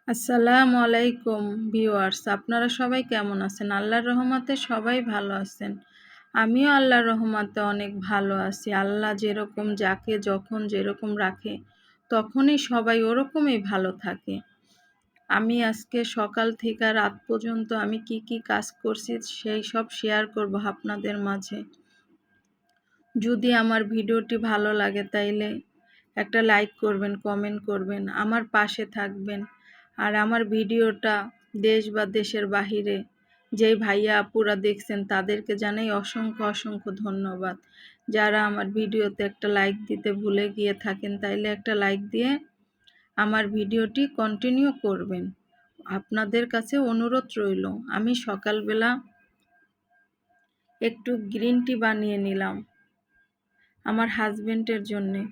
আসসালামু আলাইকুম ভিউয়ার্স, আপনারা সবাই কেমন আছেন? আল্লাহর রহমতে সবাই ভালো আছেন। আমিও আল্লাহর রহমতে অনেক ভালো আছি। আল্লাহ যেরকম যাকে যখন যেরকম রাখে তখনই সবাই ওরকমই ভালো থাকে। আমি আজকে সকাল থেকে রাত পর্যন্ত আমি কি কাজ করছি সেই সব শেয়ার করব আপনাদের মাঝে। যদি আমার ভিডিওটি ভালো লাগে তাইলে একটা লাইক করবেন, কমেন্ট করবেন, আমার পাশে থাকবেন। আর আমার ভিডিওটা দেশ বা দেশের বাহিরে যেই ভাইয়া আপুরা দেখছেন তাদেরকে জানাই অসংখ্য ধন্যবাদ। যারা আমার ভিডিওতে একটা লাইক দিতে ভুলে গিয়ে থাকেন তাইলে একটা লাইক দিয়ে আমার ভিডিওটি কন্টিনিউ করবেন। আপনাদের কাছে অনুরোধ রইল। আমি সকালবেলা একটু গ্রিন টি বানিয়ে নিলাম আমার হাজবেন্ডের জন্যে।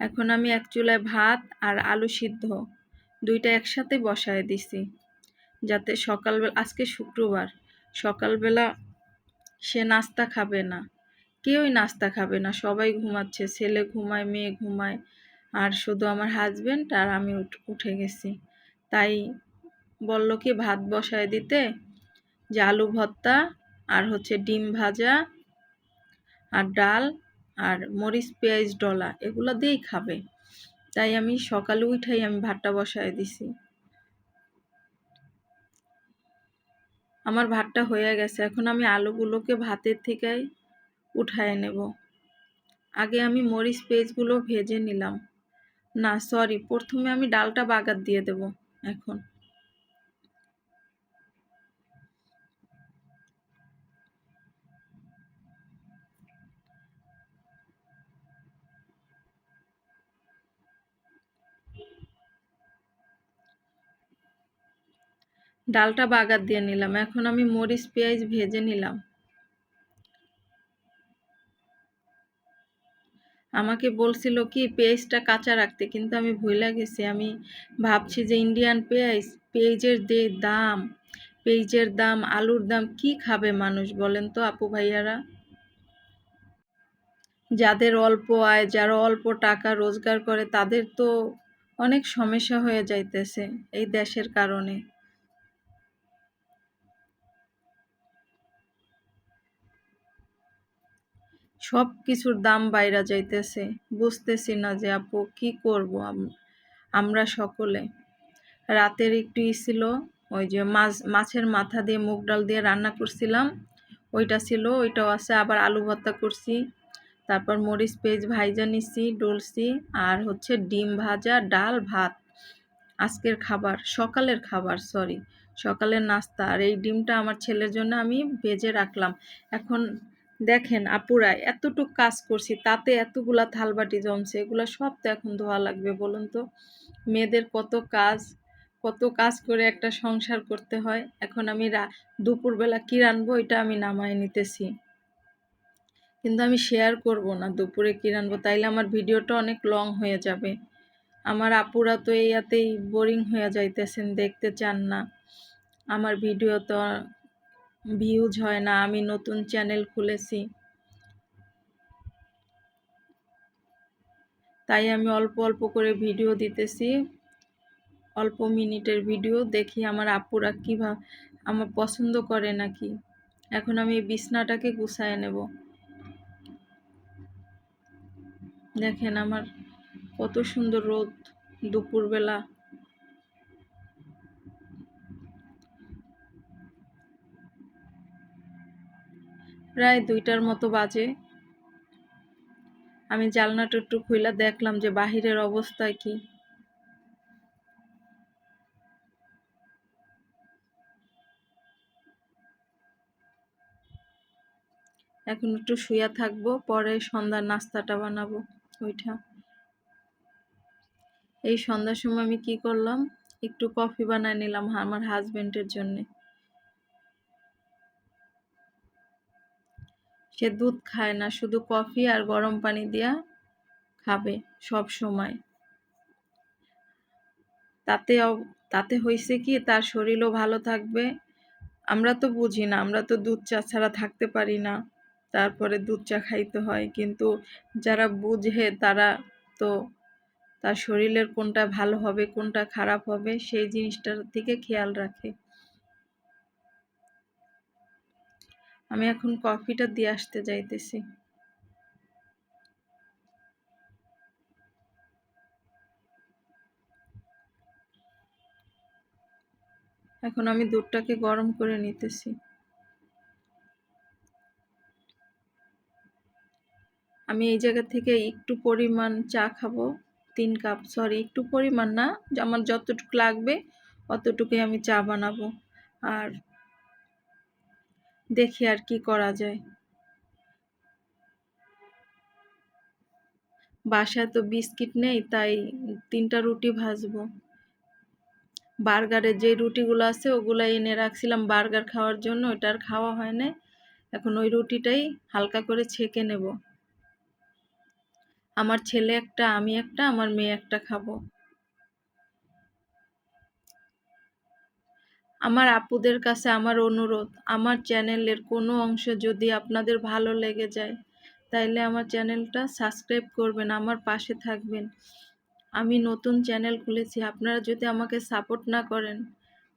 এখন আমি এক চুলায় ভাত আর আলু সিদ্ধ দুইটা একসাথে বসায় দিছি, যাতে সকালবেলা, আজকে শুক্রবার, সকালবেলা সে নাস্তা খাবে না, কেউই নাস্তা খাবে না, সবাই ঘুমাচ্ছে, ছেলে ঘুমায়, মেয়ে ঘুমায়, আর শুধু আমার হাজবেন্ড আর আমি উঠে গেছি। তাই বলল কি ভাত বসায় দিতে, যে আলু ভর্তা আর ডিম ভাজা আর ডাল আর মরিচ পেঁয়াজ ডলা এগুলো দিয়েই খাবে। তাই আমি সকালে উঠাই আমি ভাতটা বসায় দিছি। আমার ভাতটা হয়ে গেছে, এখন আমি আলুগুলোকে ভাতের থেকে উঠায় নেব। আগে আমি মরিচ পেঁয়াজগুলো ভেজে নিলাম, না সরি, প্রথমে আমি ডালটা বাগার দিয়ে দেব। এখন ডালটা বাগার দিয়ে নিলাম, এখন আমি মরিচ পেঁয়াজ ভেজে নিলাম। আমাকে বলছিল কি পেঁয়াজটা কাঁচা রাখতে, কিন্তু আমি ভুলে গেছি। আমি ভাবছি যে ইন্ডিয়ান পেঁয়াজ, পেঁয়াজের যে দাম, পেঁয়াজের দাম, আলুর দাম, কি খাবে মানুষ বলেন তো আপু ভাইয়ারা? যাদের অল্প আয়, যারা অল্প টাকা রোজগার করে, তাদের তো অনেক সমস্যা হয়ে যাইতেছে এই দেশের কারণে। সব কিছুর দাম বাইরা যাইতেছে, বুঝতেছি না যে আপু কি করব। আমরা সকলে রাতের একটু ছিল, ওই যে মাছের মাথা দিয়ে মুগ ডাল দিয়ে রান্না করছিলাম, ওইটা ছিল, ওইটাও আছে। আবার আলু ভর্তা করছি, তারপর মরিচ পেঁয়াজ ভাইজা নিছি, ডলছি, আর ডিম ভাজা, ডাল, ভাত। আজকের খাবার, সকালের খাবার, সরি, সকালের নাস্তা। আর এই ডিমটা আমার ছেলের জন্য আমি ভেজে রাখলাম। এখন দেখেন আপুরা, এতটুক কাজ করছি, তাতে এতগুলা থালবাটি জমছে, এগুলা সব তো এখন ধোয়া লাগবে। বলুন তো, মেয়েদের কত কাজ করে একটা সংসার করতে হয়। এখন আমি দুপুরবেলা কি রানবো এটা আমি নামায় নিতেছি, কিন্তু আমি শেয়ার করব না দুপুরে কি রানবো, তাইলে আমার ভিডিওটা অনেক লং হয়ে যাবে। আমার আপুরা তো এইয়াতেই বোরিং হয়ে যাইতেছেন, দেখতে চান না আমার ভিডিও, তো ভিউজ হয় না। আমি নতুন চ্যানেল খুলেছি, তাই আমি অল্প অল্প করে ভিডিও দিতেছি, অল্প মিনিটের ভিডিও। দেখি আমার আপুরা কিভাবে আমার পছন্দ করে নাকি। এখন আমি বিছনাটাকে গুছায় নেব। দেখেন আমার কত সুন্দর রোদ দুপুরবেলা। প্রায় 2টার মতো বাজে। আমি জানলাটা একটু খুইলা দেখলাম যে বাহিরের অবস্থা কি। এখন একটু শুয়া থাকবো, পরে সন্ধ্যার নাস্তাটা বানাবো ওইটা। এই সন্ধ্যার সময় আমি কি করলাম, একটু কফি বানায় নিলাম আমার হাজবেন্ডের জন্য। সে দুধ খায় না, শুধু কফি আর গরম পানি দিয়া খাবে সব সময়। তাতে তাতে হয়েছে কি, তার শরীরও ভালো থাকবে। আমরা তো বুঝি না, আমরা তো দুধ চা ছাড়া থাকতে পারি না, তারপরে দুধ চা খাইতে হয়। কিন্তু যারা বুঝে তারা তো তার শরীরের কোনটা ভালো হবে কোনটা খারাপ হবে সেই জিনিসটার দিকে খেয়াল রাখে। আমি এখন কফিটা দিয়ে আসতে যাইতেছি। এখন আমি দুধটাকে গরম করে নিতেছি। আমি এই জায়গা থেকে একটু পরিমাণ চা খাবো, 3 কাপ, সরি একটু পরিমাণ না, আমার যতটুকু লাগবে অতটুকুই আমি চা বানাবো। আর দেখি আর কি করা যায়। বাসায় তো বিস্কিট নেই, তাই 3টা রুটি ভাজবো। বার্গারের যে রুটিগুলো আছে ওগুলো এনে রাখছিলাম বার্গার খাওয়ার জন্য, ওটা আর খাওয়া হয় না। এখন ওই রুটিটাই হালকা করে ছেঁকে নেব। আমার ছেলে একটা, আমি একটা, আমার মেয়ে একটা খাবো। আমার আপুদের কাছে আমার অনুরোধ, আমার চ্যানেলের কোনো অংশ যদি আপনাদের ভালো লেগে যায় তাইলে আমার চ্যানেলটা সাবস্ক্রাইব করবেন, আমার পাশে থাকবেন। আমি নতুন চ্যানেল খুলেছি, আপনারা যদি আমাকে সাপোর্ট না করেন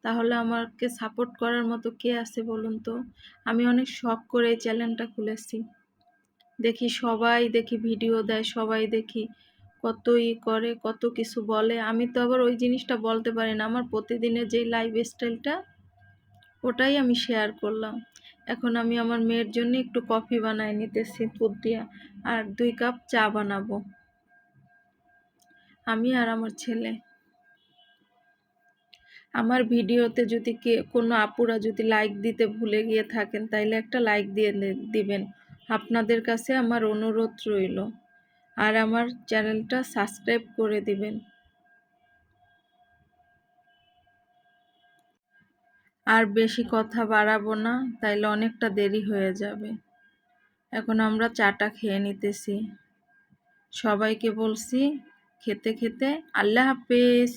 তাহলে আমাকে সাপোর্ট করার মতো কে আছে বলুন তো। আমি অনেক শখ করে এই চ্যানেলটা খুলেছি। দেখি ভিডিও দেয়, সবাই দেখি কত করে, কত কিছু বলে। আমি তো আবার ওই জিনিসটা বলতে পারি না। আমার প্রতিদিনের যেই লাইফ স্টাইলটা ওটাই আমি শেয়ার করলাম। এখন আমি আমার মেয়ের জন্য একটু কফি বানায় নিতেছি দুধ দিয়া, আর 2 কাপ চা বানাবো আমি আর আমার ছেলে। আমার ভিডিওতে যদি কোনো আপুরা যদি লাইক দিতে ভুলে গিয়ে থাকেন তাইলে একটা লাইক দিয়ে দিবেন, আপনাদের কাছে আমার অনুরোধ রইল। আর আমার চ্যানেলটা সাবস্ক্রাইব করে দিবেন। আর বেশি কথা বাড়াবো না, তাইলে অনেকটা দেরি হয়ে যাবে। এখন আমরা চাটা খেয়ে নিতেছি। সবাইকে বলছি খেতে খেতে আল্লাহ হাফেজ।